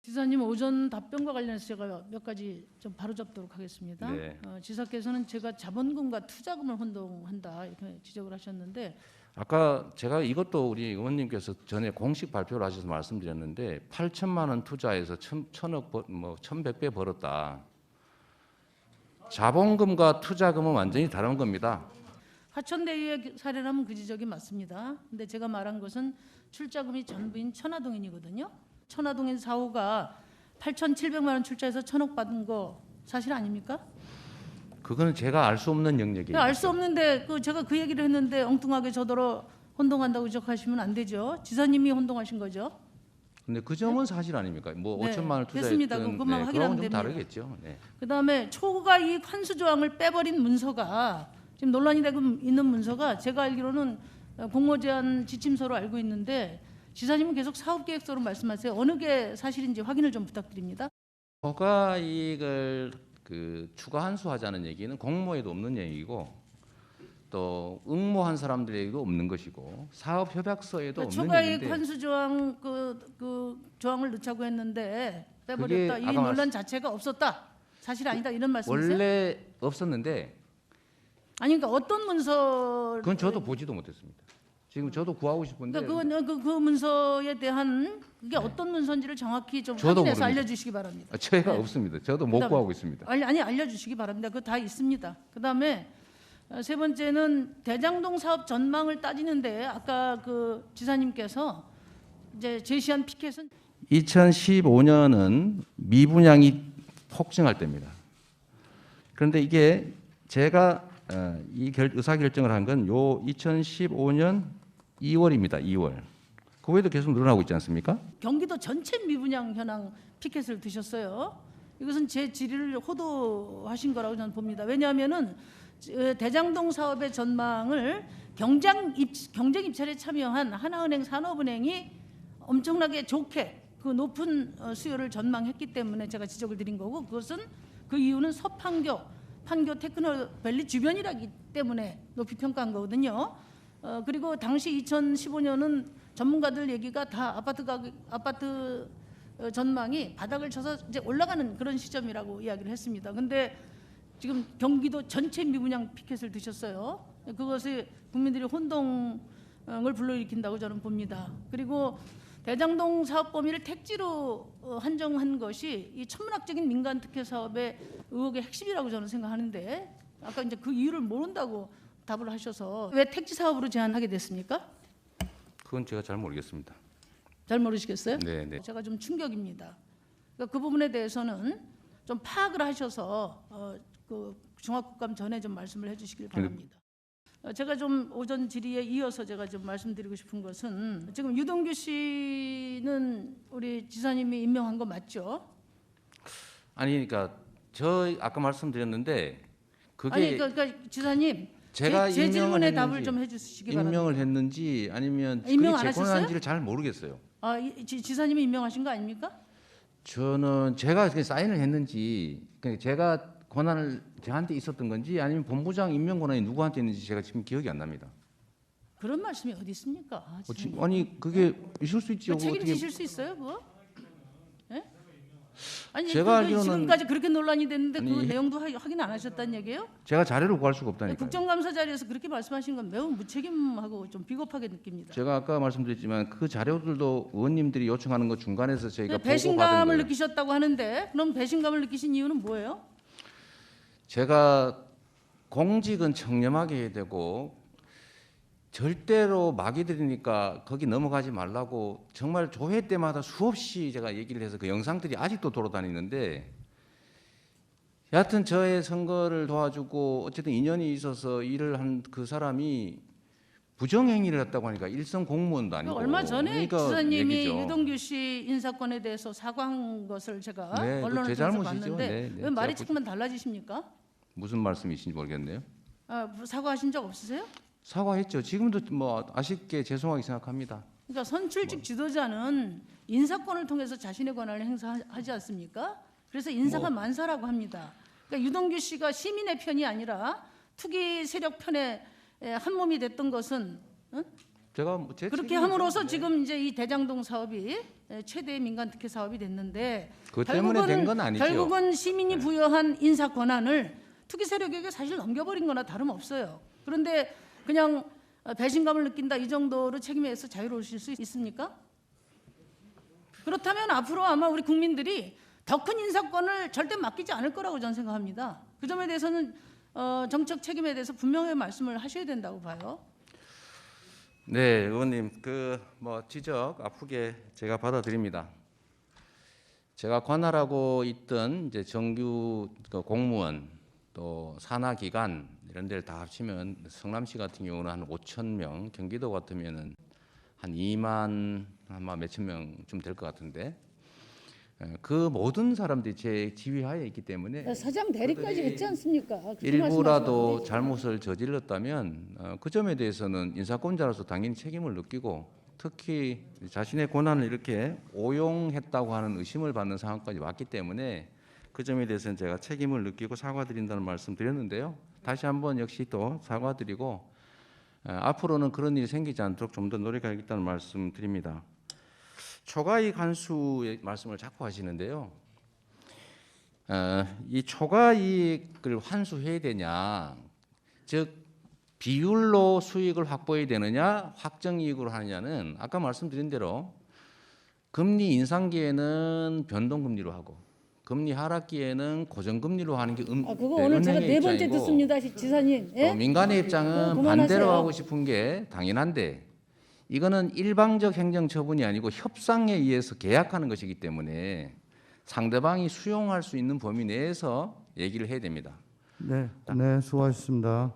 지사님 오전 답변과 관련해서 제가 몇 가지 좀 바로잡도록 하겠습니다. 네. 지사께서는 제가 자본금과 투자금을 혼동한다 이렇게 지적을 하셨는데 아까 제가 이것도 우리 의원님께서 전에 공식 발표를 하셔서 말씀드렸는데 8천만 원 투자해서 1,100배 벌었다. 자본금과 투자금은 완전히 다른 겁니다. 화천대유의 사례라면 그 지적이 맞습니다. 근데 제가 말한 것은 출자금이 전부인 천화동인이거든요. 천화동인 사호가 8,700만 원 출자해서 1,000억 받은 거 사실 아닙니까? 그거는 제가 알 수 없는 영역이에요. 알 수 없는데 제가 그 얘기를 했는데 엉뚱하게 저더러 혼동한다고 지적하시면 안 되죠. 지사님이 혼동하신 거죠. 근데 그 점은 사실 아닙니까? 뭐 네, 5천만 원 됐습니다. 투자했던 그것만 확인하면 그거하고는 좀 됩니다. 다르겠죠. 네. 그다음에 초과이익 환수 조항을 빼버린 문서가 지금 논란이 되고 있는 문서가 제가 알기로는 공모 제한 지침서로 알고 있는데 지사님은 계속 사업계획서로 말씀하세요. 어느 게 사실인지 확인을 좀 부탁드립니다. 초과이익을 추가 환수하자는 얘기는 공모에도 없는 얘기고 또 응모한 사람들에게도 없는 것이고 사업 협약서에도 없는 초과이익 얘기인데 환수 조항 그 조항을 넣자고 했는데 빼버렸다. 이 아까 논란 자체가 없었다. 사실 아니다 이런 말씀이세요? 원래 없었는데 아니 그러니까 어떤 문서? 그건 저도 보지도 못했습니다. 지금 저도 구하고 싶은데 그러니까 그 문서에 대한 그게 어떤 문서인지를 정확히 좀 저도 확인해서 모릅니다. 알려주시기 바랍니다. 제가 네. 없습니다. 저도 못 그다음에 구하고 있습니다. 아니 알려주시기 바랍니다. 그거 다 있습니다. 그다음에 세 번째는 대장동 사업 전망을 따지는데 아까 그 지사님께서 이제 제시한 피켓은 2015년은 미분양이 폭증할 때입니다. 그런데 이게 제가 이 의사 결정을 한 건 요 2015년 2월입니다. 2월. 그 외에도 계속 늘어나고 있지 않습니까? 경기도 전체 미분양 현황 피켓을 드셨어요. 이것은 제 질의를 호도하신 거라고 저는 봅니다. 왜냐하면은 대장동 사업의 전망을 경쟁 입찰에 참여한 하나은행, 산업은행이 엄청나게 좋게 그 높은 수요를 전망했기 때문에 제가 지적을 드린 거고 그것은 그 이유는 판교 테크노밸리 주변이라기 때문에 높이 평가한 거거든요. 그리고 당시 2015년은 전문가들 얘기가 다 아파트 전망이 바닥을 쳐서 이제 올라가는 그런 시점이라고 이야기를 했습니다. 근데 지금 경기도 전체 미분양 피켓을 드셨어요. 그것이 국민들이 혼동을 불러일으킨다고 저는 봅니다. 그리고 대장동 사업 범위를 택지로 한정한 것이 이 천문학적인 민간 특혜 사업의 의혹의 핵심이라고 저는 생각하는데 아까 이제 그 이유를 모른다고 답을 하셔서 왜 택지 사업으로 제한하게 됐습니까? 그건 제가 잘 모르겠습니다. 잘 모르시겠어요? 네, 네. 제가 좀 충격입니다. 그러니까 그 부분에 대해서는 좀 파악을 하셔서 그 종합국감 전에 좀 말씀을 해주시길 바랍니다. 제가 좀 오전 질의에 이어서 제가 좀 말씀드리고 싶은 것은 지금 유동규 씨는 우리 지사님이 임명한 거 맞죠? 아니 그러니까 저 아까 말씀드렸는데 그게 아니 그러니까 지사님 제가 제 질문에 임명을 답을 했는지, 좀 해주시기 바랍니다. 임명을 했는지 아니면 임명 그게 안 제 하셨어요? 권한인지를 잘 모르겠어요. 지사님이 임명하신 거 아닙니까? 저는 제가 사인을 했는지 제가 권한을 저한테 있었던 건지 아니면 본부장 임명 권한이 누구한테 있는지 제가 지금 기억이 안 납니다. 그런 말씀이 어디 있습니까? 지사님. 아니 그게 있을 수 있죠. 책임지실 수 있어요, 그거? 예? 아니 제가 알기로는 지금까지 그렇게 논란이 됐는데 그 아니, 내용도 확인 안 하셨다는 얘기예요? 제가 자료를 구할 수가 없다니까요. 국정감사 자리에서 그렇게 말씀하신 건 매우 무책임하고 좀 비겁하게 느낍니다. 제가 아까 말씀드렸지만 그 자료들도 의원님들이 요청하는 거 중간에서 저희가 보고 받은 배신감을 거예요. 느끼셨다고 하는데 그럼 배신감을 느끼신 이유는 뭐예요? 제가 공직은 청렴하게 해야 되고 절대로 막이 들이니까 거기 넘어가지 말라고 정말 조회 때마다 수없이 제가 얘기를 해서 그 영상들이 아직도 돌아다니는데 여하튼 저의 선거를 도와주고 어쨌든 인연이 있어서 일을 한 그 사람이 부정행위를 했다고 하니까 일선 공무원도 아니고 얼마 전에 그러니까 지사님이 얘기죠. 유동규 씨 인사권에 대해서 사과한 것을 제가 네, 그거 언론을 제 통해서 잘못이죠. 봤는데 네, 네, 왜 말이 제가 자꾸만 달라지십니까? 무슨 말씀이신지 모르겠네요. 사과하신 적 없으세요? 사과했죠. 지금도 뭐 아쉽게 죄송하게 생각합니다. 그러니까 선출직 지도자는 인사권을 통해서 자신의 권한을 행사하지 않습니까? 그래서 인사가 만사라고 합니다. 그러니까 유동규 씨가 시민의 편이 아니라 투기 세력 편에 한 몸이 됐던 것은 제가 제 그렇게 책임이죠. 함으로써 네. 지금 이제 이 대장동 사업이 최대의 민간 특혜 사업이 됐는데 그것 때문에 된 건 아니죠. 결국은 시민이 부여한 인사 권한을 투기 세력에게 사실 넘겨버린 거나 다름없어요. 그런데 그냥 배신감을 느낀다 이 정도로 책임에서 자유로우실 수 있습니까? 그렇다면 앞으로 아마 우리 국민들이 더 큰 인사권을 절대 맡기지 않을 거라고 저는 생각합니다. 그 점에 대해서는 정책 책임에 대해서 분명히 말씀을 하셔야 된다고 봐요. 네, 의원님 그 뭐 지적 아프게 제가 받아들입니다. 제가 관할하고 있던 이제 정규 그 공무원 또 산하기관 이런 데를 다 합치면 성남시 같은 경우는 한 5천 명, 경기도 같으면은 한 2만 아마 몇천 명쯤 될 것 같은데 그 모든 사람들이 제 지휘하에 있기 때문에 사장 대리까지 했지 않습니까? 일부라도 잘못을 저질렀다면 그 점에 대해서는 인사권자로서 당연히 책임을 느끼고 특히 자신의 권한을 이렇게 오용했다고 하는 의심을 받는 상황까지 왔기 때문에 그 점에 대해서는 제가 책임을 느끼고 사과드린다는 말씀 드렸는데요. 다시 한번 역시 또 사과드리고 앞으로는 그런 일이 생기지 않도록 좀 더 노력하겠다는 말씀 드립니다. 초과이익 환수의 말씀을 자꾸 하시는데요. 이 초과이익을 환수해야 되냐, 즉 비율로 수익을 확보해야 되느냐, 확정이익으로 하느냐는 아까 말씀드린 대로 금리 인상기에는 변동금리로 하고 금리 하락기에는 고정금리로 하는 게 그거 오늘 제가 네 번째 듣습니다, 지사님. 예? 또 민간의 입장은 반대로 하고 싶은 게 당연한데 이거는 일방적 행정 처분이 아니고 협상에 의해서 계약하는 것이기 때문에 상대방이 수용할 수 있는 범위 내에서 얘기를 해야 됩니다. 네, 수고하셨습니다.